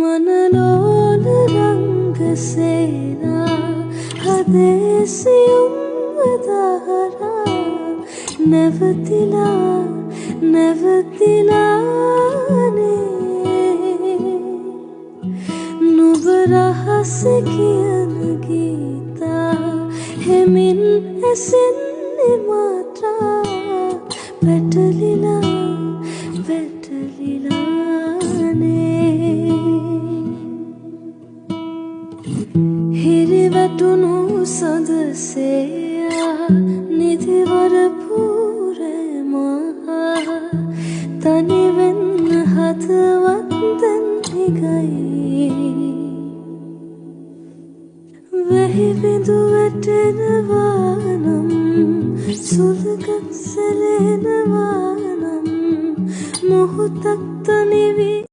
मनलोल रंग सेना हदेसियुम दहरा नेवतिला नेवतिलाने නුඹ රහස කියන ගීතා හෙමින් ඇසෙන්නේ මාත්‍රා පැටලිලා පැටලිලානේ හිරිවැටුණු සඳසේයා නිදිවර පූරමහා තනිවෙන්න හදවත් දැන් හිගයි වෙහි බිඳු වැටෙනවා නම් සුළඟක් සැලෙනවා නම් මොහොතක් තනිවී